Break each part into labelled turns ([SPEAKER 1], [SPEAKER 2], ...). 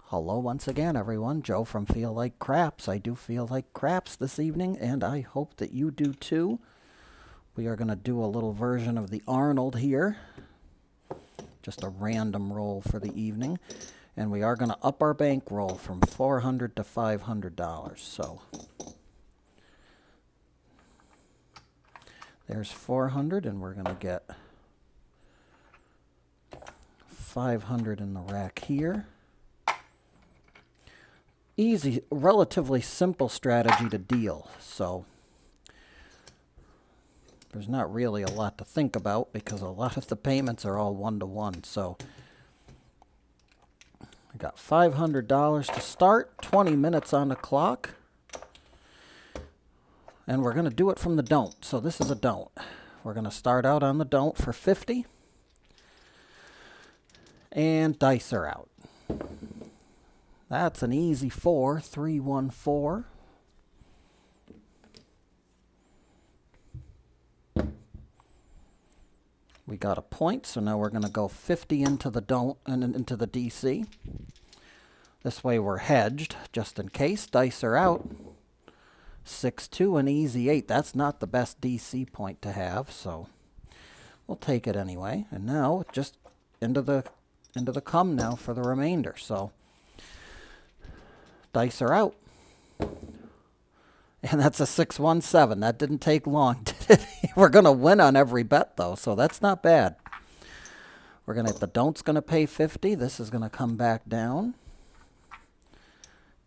[SPEAKER 1] Hello once again, everyone. Joe from Feel Like Craps. I do feel like craps this evening, and I hope that you do too. We are going to do a little version of the Arnold here. Just a random roll for the evening. And we are going to up our bankroll from $400 to $500. So there's 400, and we're going to get 500 in the rack here. Easy, relatively simple strategy to deal, so there's not really a lot to think about because a lot of the payments are all one-to-one. So I got $500 to start, 20 minutes on the clock, and we're going to do it from the don't. So this is a don't. We're going to start out on the don't for 50, and dice are out. That's an easy 4, 3, 1, 4. We got a point, so now we're going to go 50 into the don't and into the DC. This way we're hedged, just in case. Dice are out. 6, 2, an easy 8. That's not the best DC point to have, so we'll take it anyway. And now just into the come now for the remainder. So dice are out. And that's a 617. That didn't take long, did it? We're going to win on every bet, though, so that's not bad. We're going to, the don't's going to pay 50. This is going to come back down.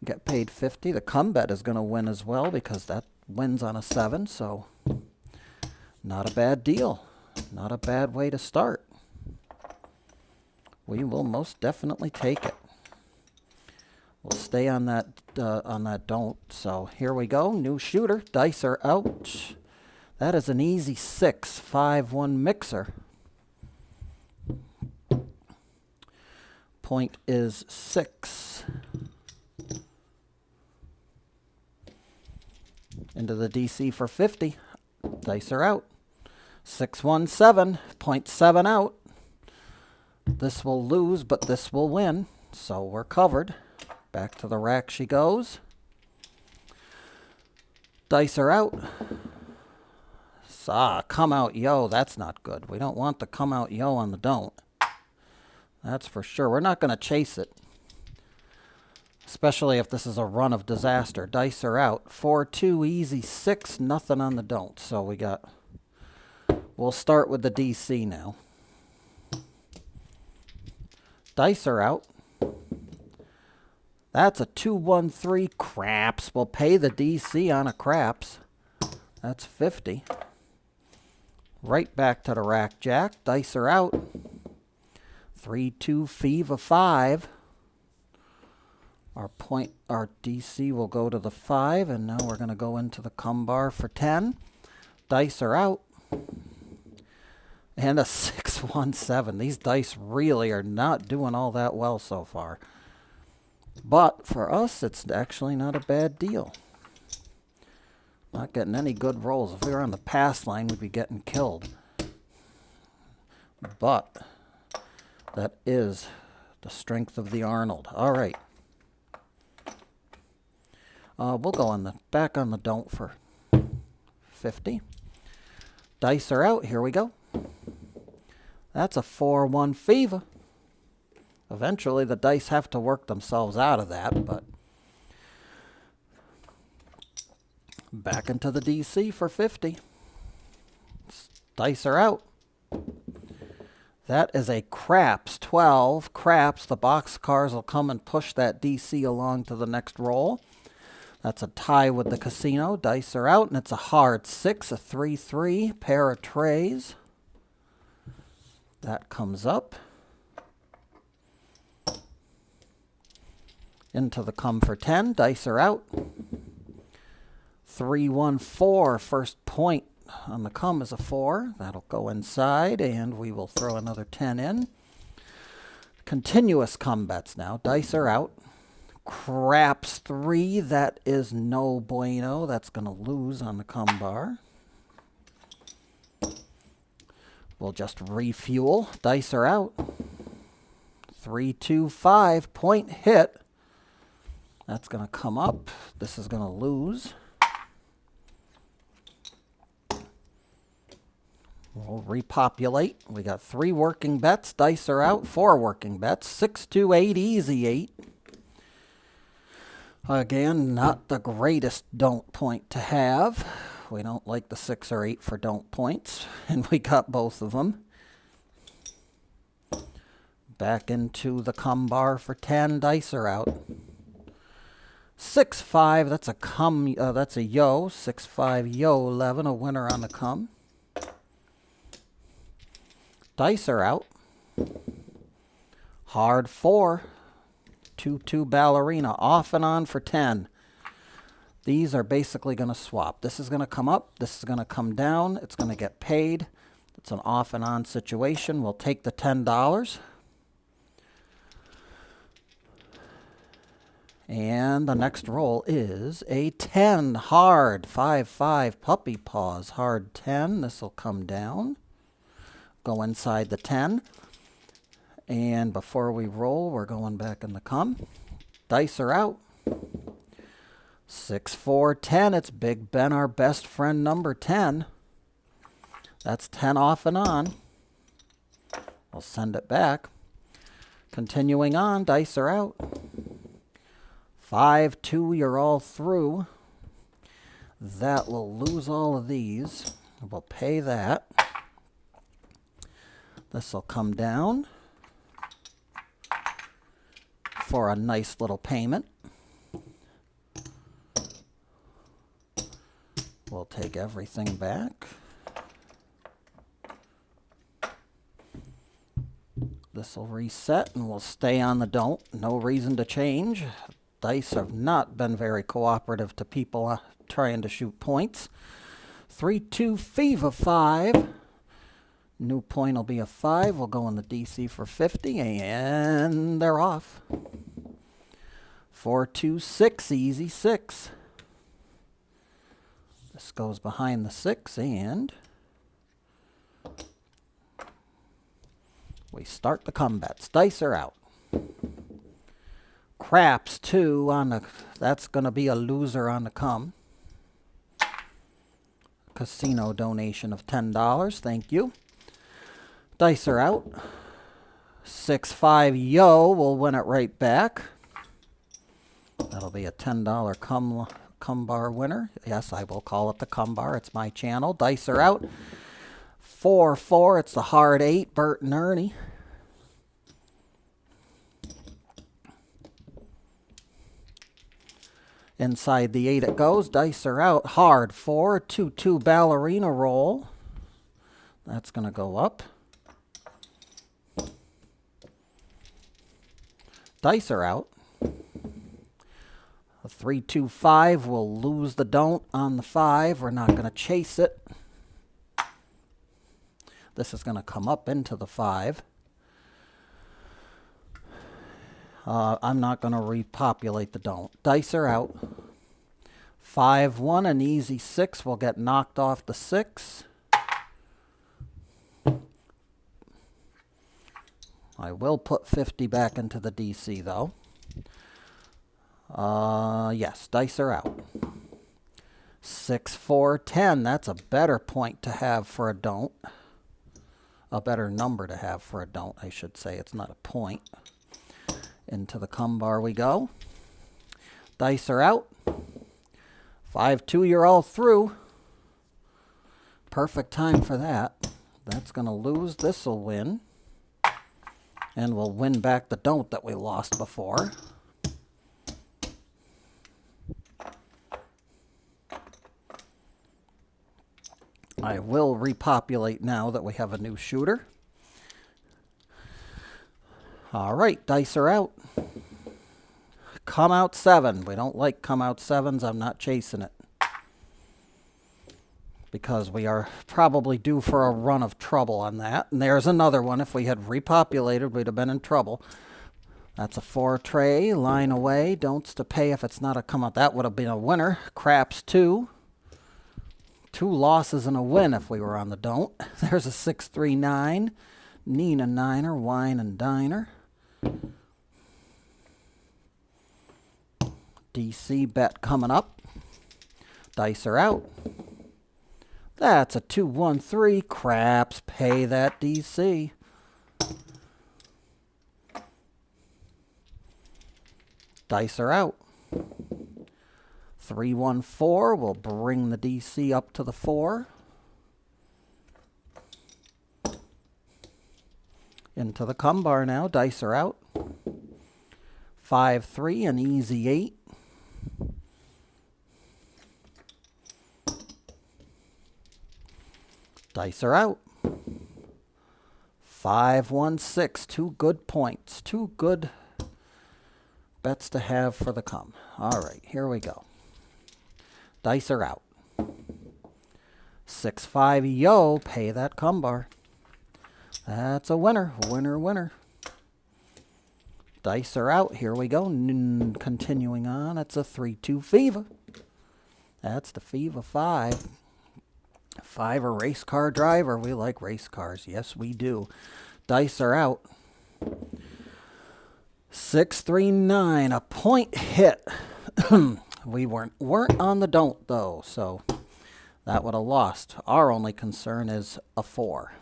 [SPEAKER 1] Get paid 50. The come bet is going to win as well because that wins on a 7, so not a bad deal. Not a bad way to start. We will most definitely take it. We'll stay on that don't. So here we go. New shooter. Dice are out. That is an easy 6, 5, 1 mixer. Point is 6. Into the DC for 50. Dice are out. 617. Point 7 out. This will lose, but this will win. So we're covered. Back to the rack she goes. Dice are out. Come out yo. That's not good. We don't want the come out yo on the don't. That's for sure. We're not going to chase it. Especially if this is a run of disaster. Dice are out. 4, 2, easy 6, nothing on the don't. So we'll start with the DC now. Dice are out. That's a 2, 1, 3 craps. We'll pay the DC on a craps. That's 50. Right back to the rack jack. Dice are out. 3, 2, fever 5. Our DC will go to the 5, and now we're going to go into the come bar for 10. Dice are out. And a 617. These dice really are not doing all that well so far. But for us, it's actually not a bad deal. Not getting any good rolls. If we were on the pass line, we'd be getting killed. But that is the strength of the Arnold. All right. We'll go back on the don't for 50. Dice are out. Here we go. That's a 4, 1 fever. Eventually, the dice have to work themselves out of that, but back into the DC for 50. Dice are out. That is a craps, 12. Craps, the boxcars will come and push that DC along to the next roll. That's a tie with the casino. Dice are out, and it's a hard 6, a 3, 3, pair of trays. That comes up. Into the come for 10. Dice are out. 3, 1, 4. First point on the come is a 4. That'll go inside, and we will throw another 10 in. Continuous come bets now. Dice are out. Craps 3. That is no bueno. That's going to lose on the come bar. We'll just refuel. Dice are out. 3, 2, 5. Point hit. That's going to come up. This is going to lose. We'll repopulate. We got 3 working bets. Dice are out. 4 working bets. 6, 2, 8, easy 8. Again, not the greatest don't point to have. We don't like the 6 or 8 for don't points, and we got both of them. Back into the cum bar for 10. Dice are out. 6, 5. That's a yo. 6, 5, yo 11. A winner on the cum. Dice are out. Hard 4. 2, 2 ballerina. Off and on for 10. These are basically going to swap. This is going to come up. This is going to come down. It's going to get paid. It's an off and on situation. We'll take the $10. And the next roll is a 10 hard. 5, 5 puppy paws. Hard 10. This will come down. Go inside the 10. And before we roll, we're going back in the cum. Dice are out. 6, 4, 10. It's Big Ben, our best friend, number 10. That's 10 off and on. We'll send it back. Continuing on, dice are out. 5, 2, you're all through. That will lose all of these. We'll pay that. This will come down for a nice little payment. We'll take everything back. This will reset and we'll stay on the don't. No reason to change. Dice have not been very cooperative to people trying to shoot points. 3, 2, fever 5. New point will be a 5. We'll go in the DC for 50, and they're off. 4, 2, 6, easy 6. This goes behind the 6, and we start the cum bets. Dice are out. Craps 2 on the, that's going to be a loser on the cum. Casino donation of $10, thank you. Dice are out. 6, 5, yo, we'll win it right back. That'll be a $10 cum bar winner. Yes, I will call it the cum bar. It's my channel. Dice are out. 4, 4, it's the hard 8, Bert and Ernie. Inside the 8 it goes. Dice are out. Hard 4, 2, 2 ballerina roll. That's going to go up. Dice are out. A 3, 2, 5. We'll lose the don't on the 5. We're not going to chase it. This is going to come up into the 5. I'm not going to repopulate the don't. Dice are out. 5, 1, an easy 6 will get knocked off the 6. I will put 50 back into the DC, though. Yes, dice are out. 6, 4, 10. That's a better point to have for a don't. A better number to have for a don't, I should say. It's not a point. Into the cum bar we go. Dice are out. 5, 2, you're all through. Perfect time for that. That's going to lose. This will win. And we'll win back the don't that we lost before. I will repopulate now that we have a new shooter. All right, dice are out. Come out 7. We don't like come out 7s. I'm not chasing it. Because we are probably due for a run of trouble on that. And there's another one. If we had repopulated, we'd have been in trouble. That's a 4 tray. Line away. Don'ts to pay if it's not a come out. That would have been a winner. Craps 2. 2 losses and a win if we were on the don't. There's a 6, 3, 9. Nina Niner. Wine and Diner. DC bet coming up. Dice are out. That's a 2-1-3. Craps. Pay that DC. Dice are out. 3-1-4 will bring the DC up to the 4. Into the cum bar now. Dice are out. 5-3, an easy 8. Dice are out. 5-1-6, 2 good points. 2 good bets to have for the cum. All right, here we go. Dice are out. 6-5, yo, pay that cum bar. That's a winner. Winner, winner. Dice are out. Here we go. Continuing on. It's a 3-2 fever. That's the fever 5. 5 a race car driver. We like race cars. Yes, we do. Dice are out. 6-3-9. A point hit. We weren't on the don't, though, so that would have lost. Our only concern is a 4.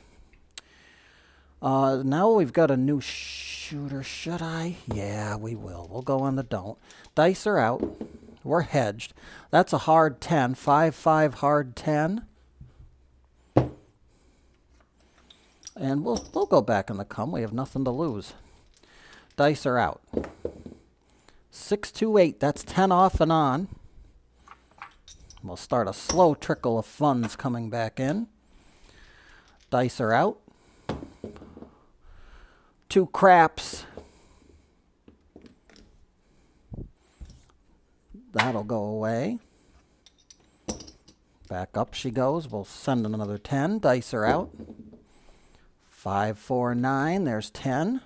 [SPEAKER 1] Now we've got a new shooter. Should I? Yeah, we will. We'll go on the don't. Dice are out. We're hedged. That's a hard 10. 5-5 hard 10. And we'll go back in the cum. We have nothing to lose. Dice are out. 6-2-8. That's 10 off and on. We'll start a slow trickle of funds coming back in. Dice are out. 2 craps. That'll go away. Back up she goes. We'll send another 10. Dice are out. 5-4-9. There's 10.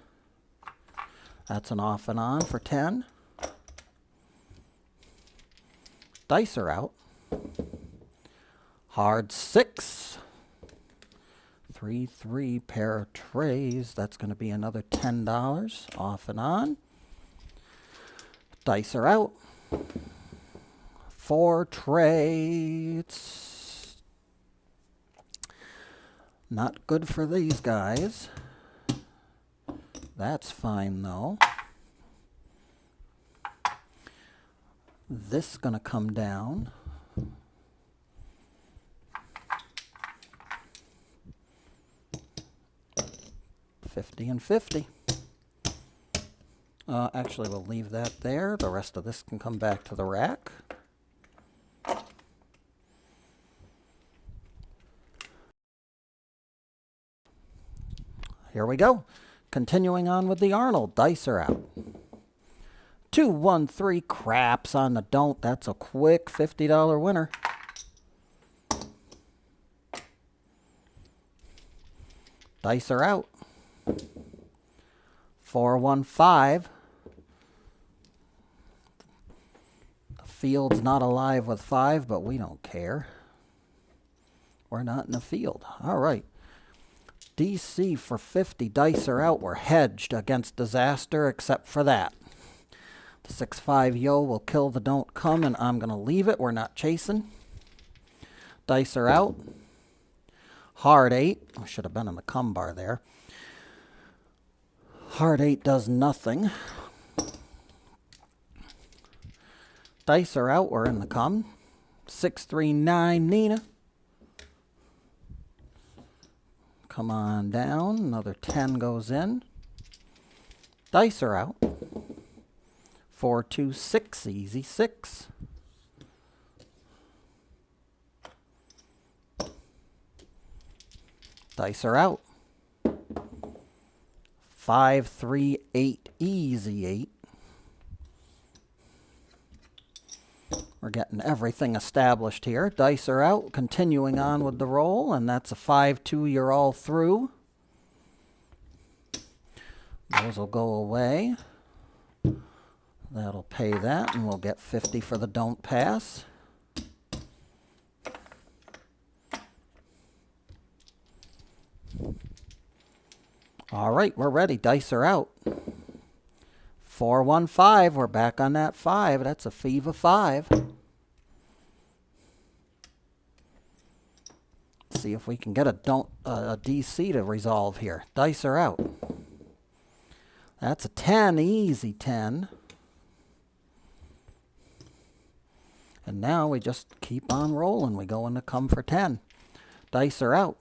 [SPEAKER 1] That's an off and on for 10. Dice are out. Hard 6. 3-3 pair of trays. That's going to be another $10 off and on. Dice are out. 4 trays. Not good for these guys. That's fine though. This is going to come down. $50 and $50. Actually, we'll leave that there. The rest of this can come back to the rack. Here we go. Continuing on with the Arnold. Dice are out. 2-1-3 craps on the don't. That's a quick $50 winner. Dice are out. 4-1-5. The field's not alive with 5, but we don't care. We're not in the field. All right. DC for 50. Dice are out. We're hedged against disaster except for that. The 6-5 yo will kill the don't come, and I'm going to leave it. We're not chasing. Dice are out. Hard 8. I should have been in the cum bar there. Hard 8 does nothing. Dice are out. We're in the cum. 6-3-9 Nina. Come on down. Another 10 goes in. Dice are out. 4-2-6. Easy 6. Dice are out. 5-3-8. Easy 8. We're getting everything established here. Dice are out. Continuing on with the roll, and that's a 5-2. You're all through. Those will go away. That'll pay that, and we'll get 50 for the don't pass. All right, we're ready. Dice are out. 415. We're back on that 5. That's a fee of 5. See if we can get a DC to resolve here. Dice are out. That's a 10, easy 10. And now we just keep on rolling. We go into come for 10. Dice are out.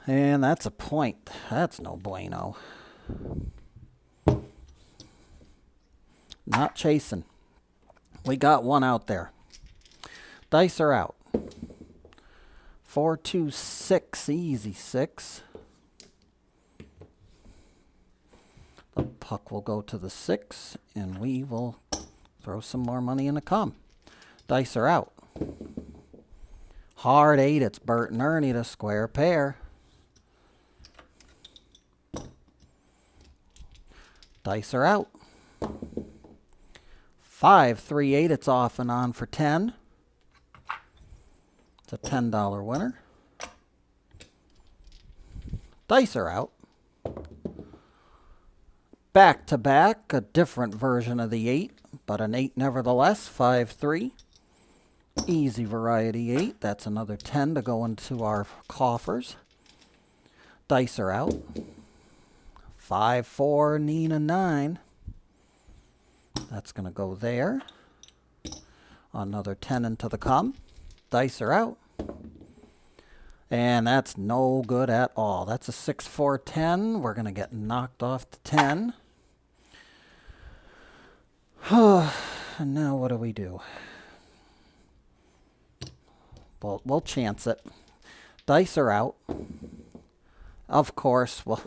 [SPEAKER 1] And that's a point. That's no bueno. Not chasing. We got one out there. Dice are out. 4, 2, 6, easy 6. The puck will go to the 6, and we will throw some more money in the come. Dice are out. Hard 8, it's Bert and Ernie, the square pair. Dice are out. 5, 3, 8, it's off and on for 10. It's a $10 winner. Dice are out. Back to back, a different version of the 8, but an 8 nevertheless. 5, 3. Easy variety 8. That's another 10 to go into our coffers. Dice are out. 5, 4, Nina 9. That's going to go there. Another 10 into the come. Dice are out. And that's no good at all. That's a 6, 4, 10. We're going to get knocked off to 10. And now what do we do? Well, we'll chance it. Dice are out. Of course, well,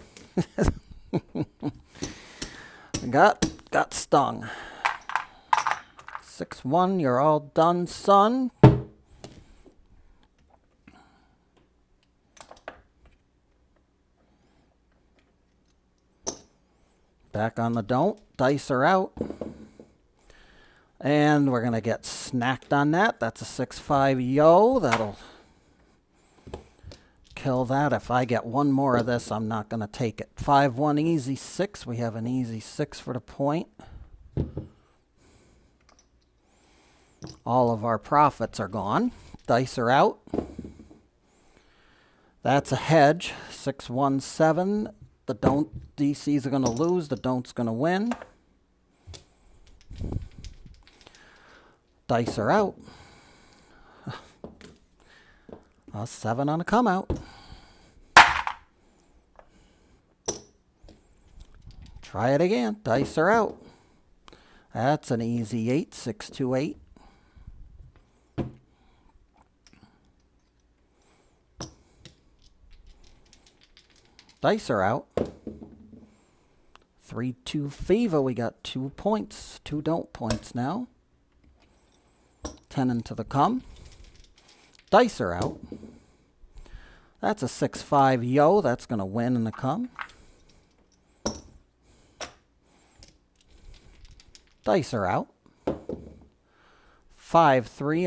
[SPEAKER 1] got stung. 6, 1, you're all done, son. Back on the don't. Dice are out. And we're going to get snacked on that. That's a 6, 5, yo. That'll kill that. If I get one more of this, I'm not going to take it. 5, 1, easy 6. We have an easy 6 for the point. All of our profits are gone. Dice are out. That's a hedge. 6, 1, 7. The don't DCs are going to lose. The don't's going to win. Dice are out. A 7 on a come out. Try it again. Dice are out. That's an easy 8. 6, 2, 8. Dice are out. 3, 2, fever. We got 2 points. 2 don't points now. 10 into the come. Dice are out. That's a 6, 5, yo. That's going to win in the come. Dice are out. 5, 3.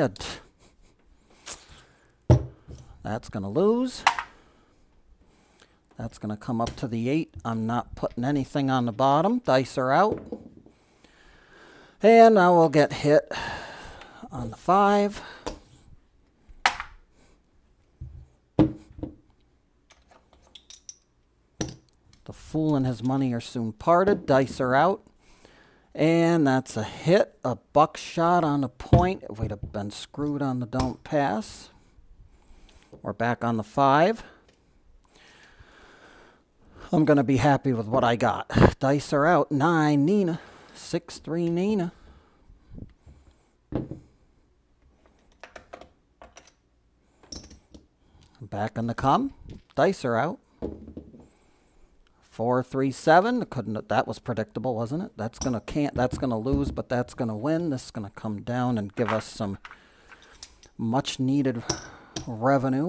[SPEAKER 1] That's going to lose. That's going to come up to the 8. I'm not putting anything on the bottom. Dice are out. And now we'll get hit on the 5. The fool and his money are soon parted. Dice are out. And that's a hit. A buckshot on the point. If we'd have been screwed on the don't pass. We're back on the 5. I'm going to be happy with what I got. Dice are out. 9, Nina. 6, 3, Nina. Back on the come. Dice are out. 4, 3, 7. That was predictable, wasn't it? That's gonna lose, but that's gonna win. This is gonna come down and give us some much needed revenue.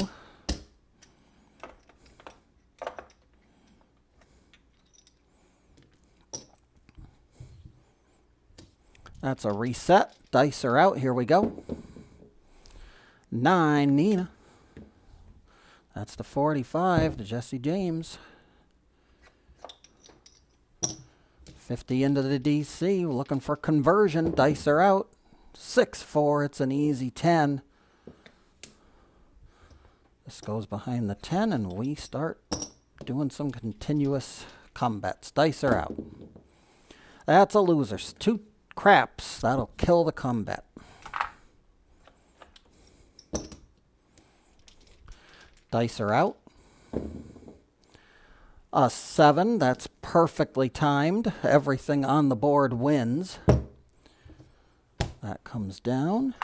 [SPEAKER 1] That's a reset. Dice are out. Here we go. 9, Nina. That's the 45 to Jesse James. 50 into the DC. We're looking for conversion. Dice are out. 6-4. It's an easy 10. This goes behind the 10, and we start doing some continuous combats. Dice are out. That's a loser. 2 craps. That'll kill the combat. Dice are out. A 7. That's perfectly timed. Everything on the board wins. That comes down.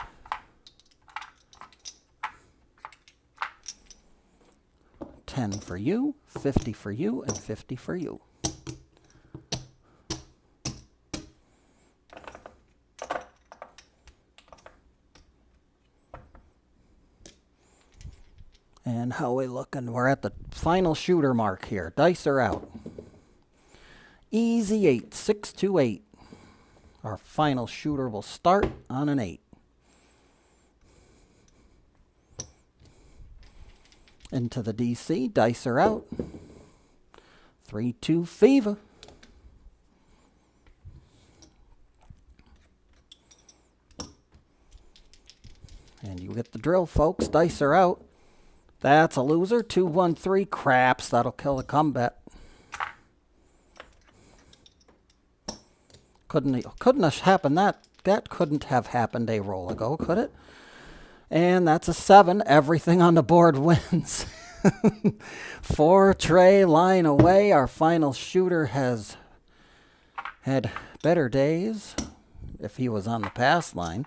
[SPEAKER 1] $10 for you, $50 for you, and $50 for you. And how we looking? We're at the final shooter mark here. Dice are out. Easy 8, 6 to 8. Our final shooter will start on an 8. Into the DC. Dice are out. 3-2 fever. And you get the drill, folks. Dice are out. That's a loser. 2-1-3 craps. That'll kill the combat. Couldn't have happened that couldn't have happened a roll ago, could it? And that's a 7. Everything on the board wins. 4 tray line away. Our final shooter has had better days if he was on the pass line.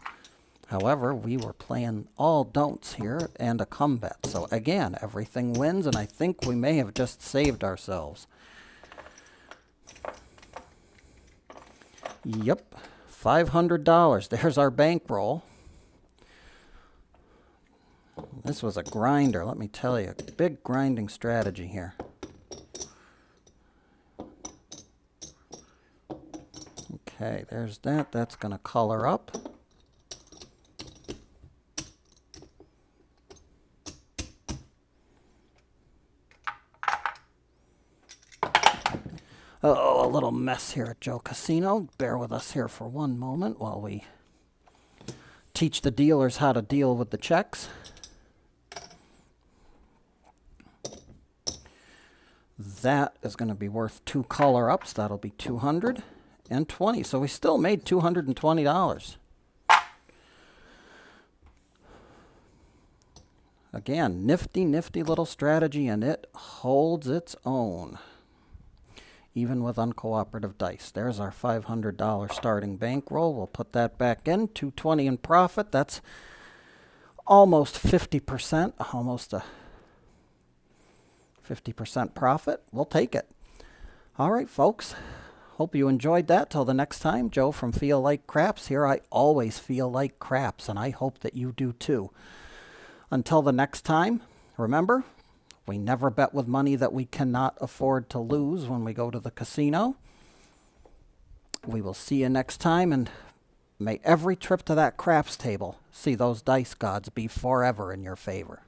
[SPEAKER 1] However, we were playing all don'ts here and a combat. So again, everything wins, and I think we may have just saved ourselves. Yep, $500. There's our bankroll. This was a grinder, let me tell you. Big grinding strategy here. Okay, there's that. That's going to color up. Oh, a little mess here at Joe Casino. Bear with us here for one moment while we teach the dealers how to deal with the checks. That is going to be worth 2 color ups. That'll be $220. So we still made $220. Again, nifty little strategy, and it holds its own, even with uncooperative dice. There's our $500 starting bankroll. We'll put that back in. $220 in profit. That's almost 50%, almost a 50% profit. We'll take it. All right, folks. Hope you enjoyed that. Till the next time, Joe from Feel Like Craps here. I always feel like craps, and I hope that you do too. Until the next time, remember, we never bet with money that we cannot afford to lose when we go to the casino. We will see you next time, and may every trip to that craps table see those dice gods be forever in your favor.